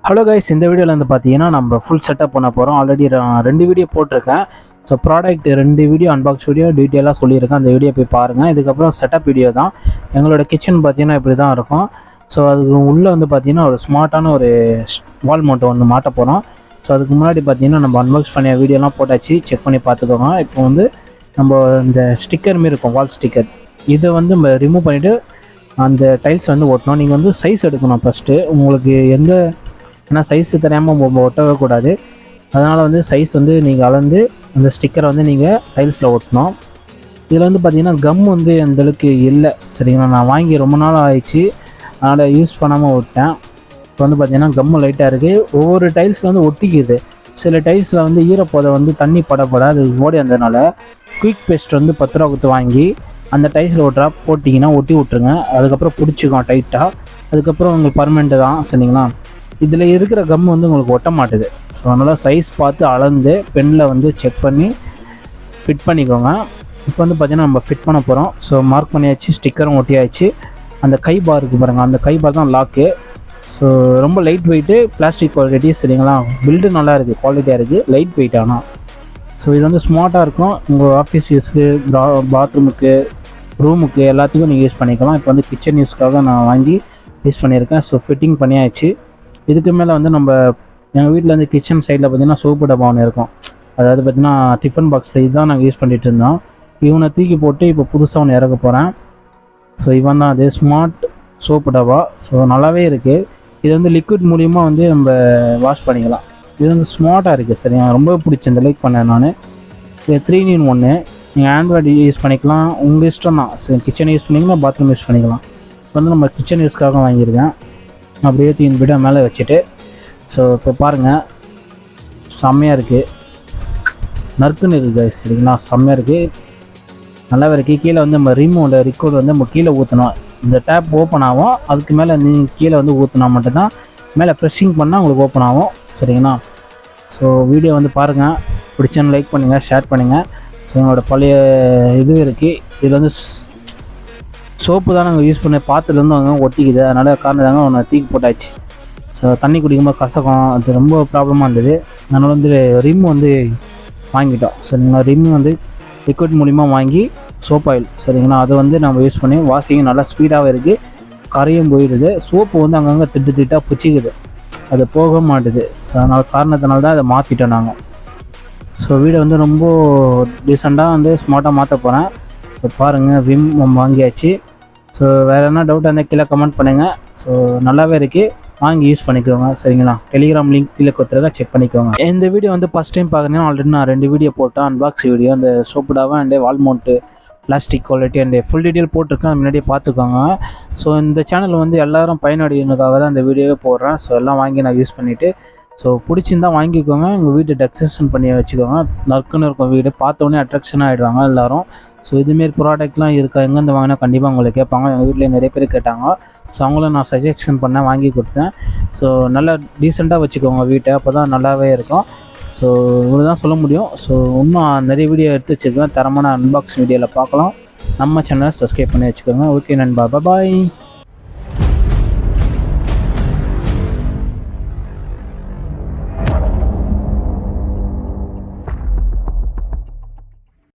Hello guys, இந்த வீடியோவில் வந்து பார்த்தீங்கன்னா நம்ம ஃபுல் செட்டப் பண்ண போகிறோம். ஆல்ரெடி 2 வீடியோ போட்டிருக்கேன். So product 2 video unbox video டீட்டெயிலாக சொல்லியிருக்கேன். அந்த வீடியோ போய் பாருங்கள். இதுக்கப்புறம் செட்டப் வீடியோ தான். எங்களோட கிச்சன் பார்த்தீங்கன்னா இப்படி தான் இருக்கும். ஸோ அதுக்கு உள்ளே வந்து பார்த்தீங்கன்னா ஒரு ஸ்மார்ட்டான ஒரு வால் மவுண்ட் ஒன்று மாட்ட போகிறோம். ஸோ அதுக்கு முன்னாடி பார்த்தீங்கன்னா நம்ம அன்பாக்ஸ் பண்ணிய வீடியோலாம் போட்டாச்சு, செக் பண்ணி பார்த்துக்கோங்க. இப்போ வந்து நம்ம இந்த ஸ்டிக்கர் மாரி இருக்கும், வால் ஸ்டிக்கர், இதை வந்து நம்ம ரிமூவ் பண்ணிவிட்டு அந்த டைல்ஸ் வந்து ஒட்டணும். நீங்கள் வந்து சைஸ் எடுக்கணும் ஃபஸ்ட்டு. உங்களுக்கு ஏன்னா சைஸு தெரியாமல் ஒட்டவே கூடாது. அதனால் வந்து சைஸ் வந்து நீங்கள் அளந்து அந்த ஸ்டிக்கரை வந்து நீங்கள் டைல்ஸில் ஒட்டணும். இதில் வந்து பார்த்திங்கன்னா கம் வந்து அந்தளவுக்கு இல்லை, சரிங்களா. நான் வாங்கி ரொம்ப நாள் ஆயிடுச்சு, அதனால் யூஸ் பண்ணாமல் விட்டேன். இப்போ வந்து பார்த்திங்கன்னா கம்மு லைட்டாக இருக்குது. ஒவ்வொரு டைல்ஸில் வந்து ஒட்டிக்குது. சில டைல்ஸில் வந்து ஈரப்போதை வந்து தண்ணி படப்பட அது ஓடி வந்ததுனால குயிக் பேஸ்ட் வந்து 10 ரூபா கொடுத்து வாங்கி அந்த டைல்ஸில் ஒரு ட்ராப் போட்டிங்கன்னா ஒட்டி விட்ருங்க. அதுக்கப்புறம் பிடிச்சிக்கும் டைட்டாக. அதுக்கப்புறம் உங்களுக்கு பர்மனெண்ட்டு தான், சரிங்களா. இதில் இருக்கிற கம் வந்து உங்களுக்கு ஒட்ட மாட்டுது. ஸோ அதனால் சைஸ் பார்த்து அளந்து பெனில் வந்து செக் பண்ணி ஃபிட் பண்ணிக்கோங்க. இப்போ வந்து பார்த்திங்கன்னா நம்ம ஃபிட் பண்ண போகிறோம். ஸோ மார்க் பண்ணியாச்சு, ஸ்டிக்கரும் ஒட்டியாச்சு. அந்த கை பார் இருக்குது பாருங்கள், அந்த கை பார் தான் லாக்கு. ஸோ ரொம்ப லைட் வெயிட்டு, பிளாஸ்டிக் குவாலிட்டி, சரிங்களா. பில்டு நல்லா இருக்குது, குவாலிட்டியாக இருக்குது, லைட் வெயிட். ஆனால் ஸோ இது வந்து ஸ்மார்ட்டாக இருக்கும். உங்கள் ஆஃபீஸ் யூஸ்க்கு, பாத்ரூமுக்கு, ரூமுக்கு எல்லாத்துக்கும் நீங்கள் யூஸ் பண்ணிக்கலாம். இப்போ வந்து கிச்சன் யூஸ்க்காக நான் வாங்கி யூஸ் பண்ணியிருக்கேன். ஸோ ஃபிட்டிங் பண்ணியாச்சு. இதுக்கு மேலே வந்து நம்ம எங்கள் வீட்டில் வந்து கிச்சன் சைடில் பார்த்திங்கன்னா சோப்பு டப்பா ஒன்று இருக்கும். அதாவது பார்த்திங்கன்னா டிஃபன் பாக்ஸில் இதுதான் நாங்கள் யூஸ் பண்ணிகிட்டு இருந்தோம். இவனை தூக்கி போட்டு இப்போ புதுசாக ஒன்று இறக்க போகிறேன். ஸோ இவன் தான் அது ஸ்மார்ட் சோப்பு டப்பா. ஸோ நல்லாவே இருக்குது. இது வந்து லிக்விட் மூலிமா வந்து நம்ம வாஷ் பண்ணிக்கலாம். இது வந்து ஸ்மார்ட்டாக இருக்குது, சரி. எனக்கு ரொம்ப பிடிச்சி இந்த லைக் பண்ணேன் நான். இது 3-in-1. நீங்கள் ஆண்ட்ராய்டு யூஸ் பண்ணிக்கலாம், உங்கள் இஷ்டம் தான். சரி, கிச்சன் யூஸ் பண்ணிக்கலாம், பாத்ரூம் யூஸ் பண்ணிக்கலாம். இப்போ வந்து நம்ம கிச்சன் யூஸ்க்காக வாங்கியிருக்கேன். அப்படியே தீன் விட மேலே வச்சுட்டு, ஸோ இப்போ பாருங்கள், செம்மையாக இருக்குது. நறுக்குன்னு இருக்குது, சரிங்களா. செம்மையாக இருக்குது, நல்லாவே இருக்குது. கீழே வந்து நம்ம ரிக்கோடு வந்து நம்ம கீழே ஊற்றணும். இந்த டேப் ஓப்பன் ஆகும். அதுக்கு மேலே நீங்கள் கீழே வந்து ஊற்றினா மட்டும்தான், மேலே ப்ரெஷ்ஷிங் பண்ணால் உங்களுக்கு ஓப்பன் ஆகும், சரிங்களா. ஸோ வீடியோ வந்து பாருங்கள், பிடிச்சோன்னு லைக் பண்ணுங்கள், ஷேர் பண்ணுங்கள். ஸோ என்னோடய பழைய இது இருக்குது. இதில் வந்து சோப்பு தான் நாங்கள் யூஸ் பண்ணி பாத்திரத்துலேருந்து அங்கே ஒட்டிக்குது. அதனால் காரணம் தாங்க ஒன்று தூக்கி போட்டாச்சு. ஸோ தண்ணி குடிக்கும்போது கசக்கும், அது ரொம்ப ப்ராப்ளமாக இருந்தது. அதனால் வந்து ரிம் வந்து வாங்கிட்டோம். சரிங்களா. ரிம் வந்து லிக்விட் மூலிமா வாங்கி சோப் ஆயில், சரிங்களா. அதை வந்து நம்ம யூஸ் பண்ணி வாஷிங் நல்லா ஸ்பீடாகவே இருக்குது, கரையும் போயிடுது. சோப்பு வந்து அங்கங்கே திட்டாக பிடிச்சிக்குது, அது போக மாட்டுது. ஸோ அதனால் காரணத்தினால தான் அதை மாற்றிட்டோம் நாங்கள். ஸோ வீடை வந்து ரொம்ப டீசெண்டாக வந்து ஸ்மார்ட்டாக மாற்ற போகிறேன். ஸோ பாருங்கள், விம் வாங்கியாச்சு. ஸோ வேறு என்ன டவுட் இருந்தால் கீழே கமெண்ட் பண்ணுங்கள். ஸோ நல்லாவே இருக்குது, வாங்கி யூஸ் பண்ணிக்கோங்க, சரிங்களா. டெலிகிராம் லிங்க் கீழே கொடுத்துருக்கா, செக் பண்ணிக்கோங்க. இந்த வீடியோ வந்து ஃபஸ்ட் டைம் பார்க்குறீங்கன்னா ஆல்ரெடி நான் 2 வீடியோ போட்டேன், அன்பாக்ஸ் வீடியோ. அந்த சோப்புடாவை and wall mount, plastic quality and full detail போட்டிருக்கேன், முன்னாடியே பார்த்துக்கோங்க. ஸோ இந்த சேனல் வந்து எல்லோரும் பயனடைகிறதுக்காக தான் இந்த வீடியோவே போடுறேன். ஸோ எல்லாம் வாங்கி நான் யூஸ் பண்ணிவிட்டு, ஸோ பிடிச்சிருந்தால் வாங்கிக்கோங்க. உங்கள் வீட்டை டெக்கரேஷன் பண்ணி வச்சுக்கோங்க. நறுக்குன்னு இருக்கும் வீடு, பார்த்தோன்னே அட்ராக்ஷனாக ஆகிடுவாங்க எல்லோரும். ஸோ இதுமாரி ப்ராடக்ட்லாம் இருக்கா, எங்கேருந்து வாங்கினா கண்டிப்பாக உங்களுக்கு கேட்பாங்க. எங்கள் வீட்டில் நிறைய பேர் கேட்டாங்க. ஸோ அவங்களும் நான் சஜெஷன் பண்ணேன், வாங்கி கொடுத்தேன். ஸோ நல்லா டீசெண்டாக வச்சுக்கோங்க வீட்டை, அப்போ தான் நல்லாவே இருக்கும். ஸோ இவ்வளோ தான் சொல்ல முடியும். ஸோ இன்னும் நிறைய வீடியோ எடுத்து வச்சுருக்கேன், தரமான அன்பாக்ஸ் வீடியோவில் பார்க்கலாம். நம்ம சேனலை சப்ஸ்கிரைப் பண்ணி வச்சுக்கோங்க. ஓகே நண்பா, பாய்.